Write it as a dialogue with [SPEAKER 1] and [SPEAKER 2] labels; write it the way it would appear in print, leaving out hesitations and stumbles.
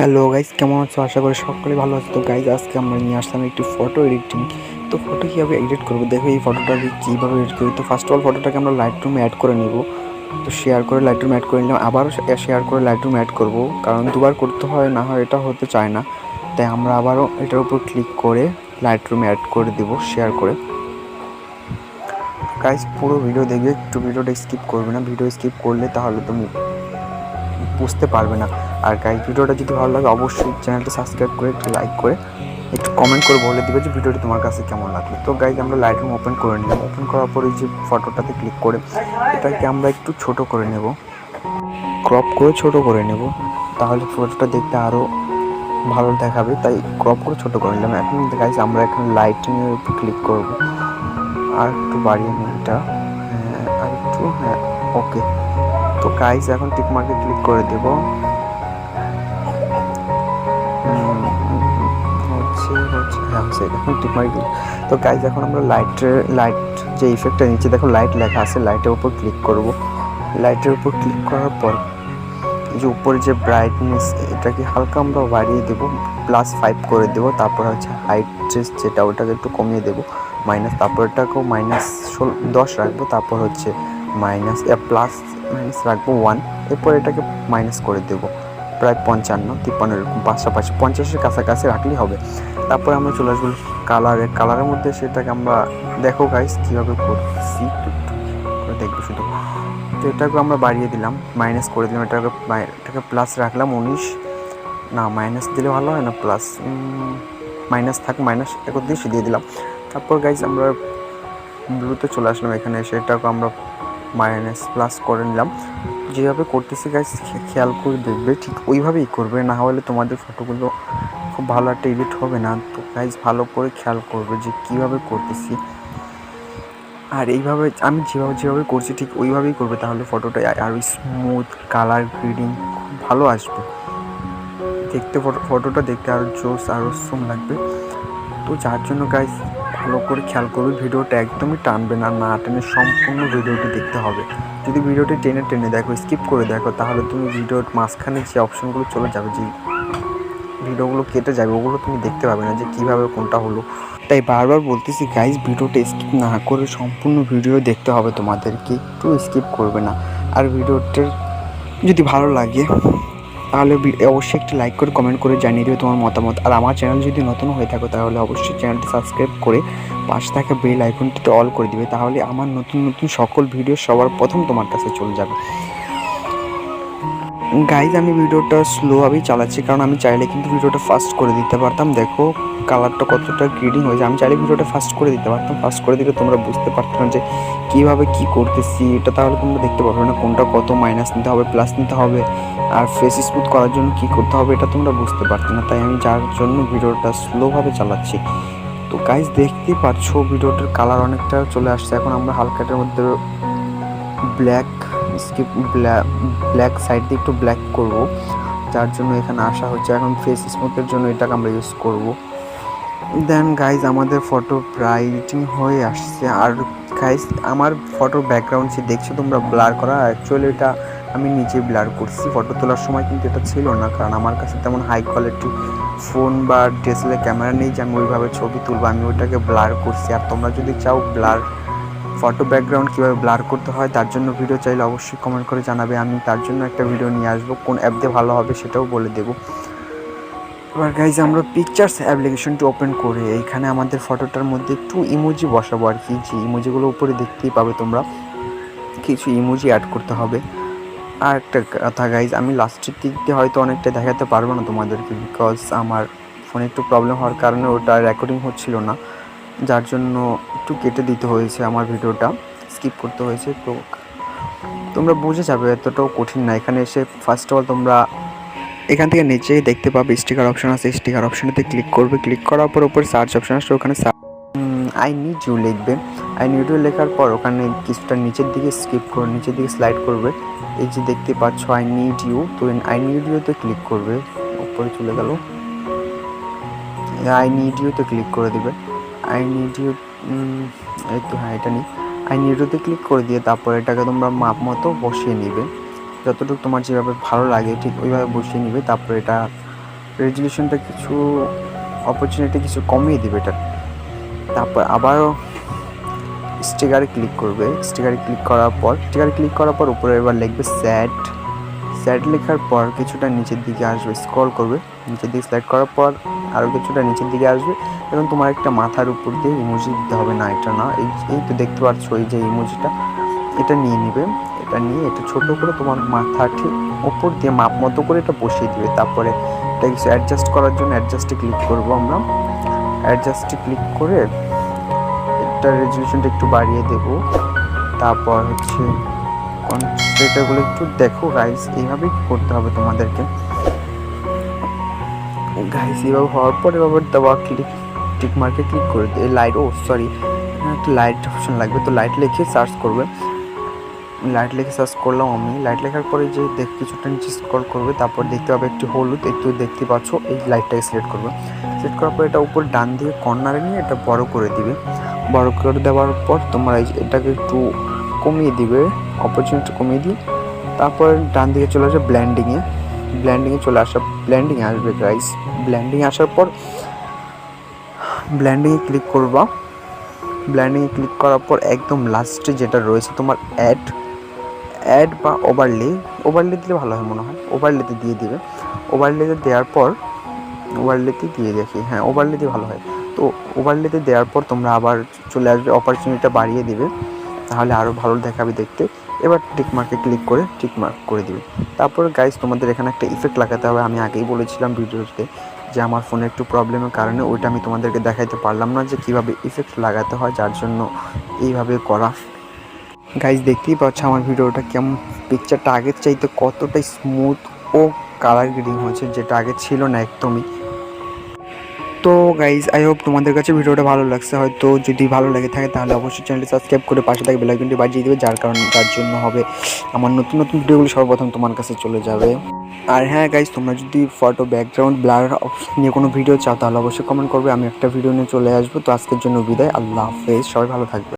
[SPEAKER 1] Hello guys, কেমন আছো? আশা করি সকলে ভালো আছো। তো গাইস, আজকে আমরা নিয়ে আসলাম একটি ফটো এডিটিং। তো ফটো কীভাবে এডিট করবো দেখো, এই ফটোটাকে কীভাবে এডিট করি। তো ফার্স্ট অফ অল ফটোটাকে আমরা লাইটরুমে অ্যাড করে নেব। তো শেয়ার করে লাইটরুমে অ্যাড করে নিলাম, আবারও শেয়ার করে লাইটরুমে অ্যাড করব, কারণ দুবার করতে হয়, না হয় এটা হতে চায় না। তাই আমরা আবারও এটার উপর ক্লিক করে লাইটরুমে অ্যাড করে দেবো শেয়ার করে। গাইস, পুরো ভিডিও দেখবে, একটু ভিডিওটা স্কিপ করবে না। ভিডিও স্কিপ করলে তাহলে তুমি বুঝতে পারবে না। আর গাইস, ভিডিওটা যদি ভালো লাগে অবশ্যই চ্যানেলটা সাবস্ক্রাইব করে একটু লাইক করে একটু কমেন্ট করে বলে দিবে যে ভিডিওটি তোমার কাছে কেমন লাগলো। তো গাইস, আমরা লাইটরুম ওপেন করে নিলাম। ওপেন করার পরে যে ফটোটাতে ক্লিক করে এটাকে আমরা একটু ছোট করে নেব, ক্রপ করে ছোট করে নেব, তাহলে ফটোটা দেখতে আরও ভালো দেখাবে। তাই ক্রপ করে ছোট করে নিলাম। এখন গাইস, আমরা এখানে লাইটিংয়ের উপর ক্লিক করব, আর একটু বাড়িয়ে নিই এটা, আর একটু, ওকে। তো গাইস, এখন টিক মার্কে ক্লিক করে দেব। এখন টিক মার্ক। তো গাইস, এখন আমরা লাইট যে ইফেক্টটা নিচে দেখো লাইট লেখা আছে, লাইটের উপর ক্লিক করব। লাইটের উপর ক্লিক করার পর এই যে উপরে যে ব্রাইটনেস, এটাকে হালকা আমরা বাড়িয়ে দেবো, +5 করে দেবো। তারপর হচ্ছে হাইট যেটা, ওটাকে একটু কমিয়ে দেবো, মাইনাস, তারপর এটাকেও -10 রাখবো। তারপর হচ্ছে প্লাস মাইনাস রাখবো 1। এরপর এটাকে মাইনাস করে দেবো প্রায় 55-53 এরকম, পাশাপাশি 50-এর কাছাকাছি রাখলেই হবে। তারপরে আমরা চলে আসবো কালারের মধ্যে, সেটাকে আমরা দেখো গাইস কীভাবে করছি, একটু করে দেখবো শুধু। তো এটাকে আমরা বাড়িয়ে দিলাম, মাইনাস করে দিলাম, এটাকে প্লাস রাখলাম 19, না মাইনাস দিলে ভালো হয় না, প্লাস, মাইনাস থাক, -31 দিয়ে দিলাম। তারপর গাইস, আমরা ব্লুতে চলে আসলাম, এখানে এসে এটাকে আমরা প্লাস করে নিলাম। যেভাবে করতেছি গাইস খেয়াল করে দেখবে, ঠিক ওইভাবেই করবে, না হলে তোমাদের ফটোগুলো খুব ভালো একটা এডিট হবে না। তো গাইস, ভালো করে খেয়াল করবে যে কীভাবে করতেছি, আর এইভাবে আমি যেভাবে করছি ঠিক ওইভাবেই করবে, তাহলে ফটোটা আরও স্মুথ, কালার গ্রেডিং খুব ভালো আসবে দেখতে, ফটোটা দেখতে আরও জোস, আরও সুম লাগবে। তো যার জন্য গাইস ভালো করে খেয়াল করবে, ভিডিওটা একদমই টানবে না, না টেনে সম্পূর্ণ ভিডিওটি দেখতে হবে। যদি ভিডিওটি টেনে দেখো, স্কিপ করে দেখো, তাহলে তুমি ভিডিওর মাঝখানে যে অপশনগুলো চলে যাবে, যে ভিডিওগুলো কেটে যাবে, ওগুলো তুমি দেখতে পাবে না যে কীভাবে কোনটা হলো। তাই বারবার বলতেছি গাইস, ভিডিওটা স্কিপ না করে সম্পূর্ণ ভিডিও দেখতে হবে তোমাদেরকে, একটু স্কিপ করবে না। আর ভিডিওটার যদি ভালো লাগে তাহলে অবশ্যই একটি লাইক করে কমেন্ট করে জানিয়ে দেবে তোমার মতামত। আর আমার চ্যানেল যদি নতুন হয়ে থাকো তাহলে অবশ্যই চ্যানেলটি সাবস্ক্রাইব করে পাশে থাকা বেল আইকনটিতে অল করে দিবে, তাহলে আমার নতুন সকল ভিডিও সবার প্রথম তোমার কাছে চলে যাবে। গাইজ, আমি ভিডিওটা স্লোভাবেই চালাচ্ছি, কারণ আমি চাইলে কিন্তু ভিডিওটা ফাস্ট করে দিতে পারতাম। দেখো কালারটা কতটা গ্রেডিং হয়েছে, আমি চাইলে ভিডিওটা ফাস্ট করে দিতে পারতাম। ফাস্ট করে দিলে তোমরা বুঝতে পারতাম যে কীভাবে কী করতেছি, এটা তাহলে তোমরা দেখতে পারবে না কোনটা কত মাইনাস নিতে হবে, প্লাস নিতে হবে, আর ফেস স্মুথ করার জন্য কী করতে হবে, এটা তোমরা বুঝতে পারতো না। তাই আমি যার জন্য ভিডিওটা স্লোভাবে চালাচ্ছি। তো গাইজ, দেখতেই পাচ্ছ ভিডিওটার কালার অনেকটা চলে আসছে। এখন আমরা হালকাটার মধ্যে ব্ল্যাক সাইড দিয়ে একটু ব্ল্যাক করব, যার জন্য এখানে আসা হচ্ছে। এখন ফেস স্মুথের জন্য এটাকে আমরা ইউজ করব। দেন গাইজ, আমাদের ফটো ব্রাইটিং হয়ে আসছে। আর গাইজ, আমার ফটোর ব্যাকগ্রাউন্ড যে দেখছো তোমরা ব্লার করা, অ্যাকচুয়ালি এটা আমি নিজে ব্লার করছি। ফটো তোলার সময় কিন্তু এটা ছিল না, কারণ আমার কাছে তেমন হাই কোয়ালিটি ফোন বা ডিএসএলআর ক্যামেরা নেই যে আমি ওইভাবে ছবি তুলবো। আমি ওইটাকে ব্লার করছি। আর তোমরা যদি চাও ফটো ব্যাকগ্রাউন্ড কীভাবে ব্লার করতে হয়, তার জন্য ভিডিও চাইলে অবশ্যই কমেন্ট করে জানাবে, আমি তার জন্য একটা ভিডিও নিয়ে আসবো। কোন অ্যাপ দিয়ে ভালো হবে সেটাও বলে দেবো। এবার গাইজ, আমরা পিকচার্স অ্যাপ্লিকেশনটি ওপেন করে এইখানে আমাদের ফটোটার মধ্যে একটু ইমোজি বসাবো আর কি। যে ইমোজিগুলো উপরে দেখতেই পাবে তোমরা, কিছু ইমোজি অ্যাড করতে হবে। আর একটা কথা গাইজ, আমি লাস্টের দিক দিয়ে হয়তো অনেকটা দেখাতে পারবো না তোমাদেরকে, বিকজ আমার ফোনে একটু প্রবলেম হওয়ার কারণে ওটা রেকর্ডিং হচ্ছিল না, যার জন্য একটু কেটে দিতে হয়েছে, আমার ভিডিওটা স্কিপ করতে হয়েছে। তো তোমরা বুঝে যাবে, এতটাও কঠিন না। এখানে এসে ফার্স্ট অফ অল তোমরা এখান থেকে নিচে দেখতে পাবে স্টিকার অপশন আছে, স্টিকার অপশানেতে ক্লিক করবে। ক্লিক করার পর উপরে সার্চ অপশান আসবে, ওখানে আই নিড ইউ লিখবে। আই নিড ইউ লেখার পর ওখানে কিছুটা নিচের দিকে নিচের দিকে স্লাইড করবে। এই যে দেখতে পাচ্ছ আই নিড ইউ, তো আই নিড ইউতে ক্লিক করবে, উপরে চলে গেল। আই নিড ইউতে ক্লিক করে দেবে। আই নিড ইউ, এই তো, হ্যাঁ এটা নিই। আই নিড ইউতে ক্লিক করে দিয়ে তারপর এটাকে তোমরা মাপ মতো বসিয়ে নিবে, যতটুকু তোমার যেভাবে ভালো লাগে ঠিক ওইভাবে বসিয়ে নিবে। তারপর এটা রেজলিউশনটা কিছু অপরচুনিটি কিছু কমিয়ে দিবে এটা। তারপর আবারও স্টিকারে ক্লিক করবে। স্টিকারে ক্লিক করার পর উপরে এবার লিখবে স্যাড লেখার পর কিছুটা নিচের দিকে আসবে, স্ক্রল করবে, নিচের দিকে স্লাইড করার পর আরও কিছুটা নিচের দিকে আসবে। এবং তোমার একটা মাথার উপর দিয়ে ইমোজি দিতে হবে, না এটা না, এই তো দেখতে পাচ্ছ এই যে ইমোজিটা, এটা নিয়ে নেবে। এটা নিয়ে এটা ছোটো করে তোমার মাথা ঠিক ওপর দিয়ে মাপ মতো করে এটা বসিয়ে দিবে। তারপরে এটা কিছু অ্যাডজাস্ট করার জন্য অ্যাডজাস্টে ক্লিক করবো আমরা। অ্যাডজাস্টে ক্লিক করে এটা রেজলিউশনটা একটু বাড়িয়ে দেব। তারপর হচ্ছে কনসেন্ট্রেটরগুলো একটু দেখো গাইস, এইভাবেই করতে হবে তোমাদেরকে গাইস। এইভাবে হওয়ার পর এবার দেওয়া টিক মার্কে ক্লিক করে দিয়ে লাইট, একটা লাইট অপশন লাগবে, তো লাইট লিখে সার্চ করবে। লাইট লিখে সার্চ করলাম আমি। লাইট লেখার পরে যে কিছুটা নিচে স্ক্রল করবে, তারপর দেখতে পাবে একটি হলুদ, একটু দেখতে পাচ্ছ, এই লাইটটাকে সিলেক্ট করবে। সিলেক্ট করার পর এটা উপর ডান দিকে কর্নারে নিয়ে এটা বড় করে দিবে। বড় করে দেওয়ার পর তোমরা এটাকে একটু কমিয়ে দিবে, অপরচুনিটি কমিয়ে দিয়ে তারপর ডান দিকে চলে আসবে ব্ল্যান্ডিংয়ে আসবে গাইস। ব্ল্যান্ডিংয়ে আসার পর ব্ল্যান্ডিংয়ে ক্লিক করবা। ব্ল্যান্ডিংয়ে ক্লিক করার পর একদম লাস্টে যেটা রয়েছে তোমার অ্যাড বা ওভারলে দিলে ভালো হয় মনে হয়, ওভারলেতে দিয়ে দিবে। ওভারলেতে দেওয়ার পর ওভারলেতে দিয়ে দেখি, হ্যাঁ ওভারলেতে ভালো হয়। তো ওভারলেতে দেওয়ার পর তোমরা আবার চলে আসবে, অপরচুনিটিটা বাড়িয়ে দিবে, তাহলে আরও ভালো দেখাবে দেখতে। এবার টিকমার্কে ক্লিক করে টিকমার্ক করে দিবে। তারপর গাইস তোমাদের এখানে একটা ইফেক্ট লাগাতে হবে। আমি আগেই বলেছিলাম ভিডিওতে যে আমার ফোনে একটু প্রবলেমের কারণে ওইটা আমি তোমাদেরকে দেখাইতে পারলাম না যে কীভাবে ইফেক্ট লাগাতে হয়, যার জন্য এইভাবে করা। গাইস দেখতেই পাচ্ছ আমার ভিডিওটা কেমন, পিকচারটা আগের চাইতে কতটা স্মুথ ও কালার গ্রেডিং হয়েছে, যেটা আগে ছিল না একদমই। তো গাইজ আই হোপ তোমাদের কাছে ভিডিওটা ভালো লাগছে। হয়তো যদি ভালো লেগে থাকে তাহলে অবশ্যই চ্যানেলটি সাবস্ক্রাইব করে পাশে থাকে বেল আইকনটি বাজিয়ে দেবে, যার জন্য হবে আমার নতুন ভিডিওগুলো সর্বপ্রথম তোমার কাছে চলে যাবে। আর হ্যাঁ গাইজ, তোমরা যদি ফটো ব্যাকগ্রাউন্ড ব্লার নিয়ে কোনো ভিডিও চাও তাহলে অবশ্যই কমেন্ট করবে, আমি একটা ভিডিও নিয়ে চলে আসবো। তো আজকের জন্য বিদায়, আল্লাহ হাফেজ, সবাই ভালো থাকবে।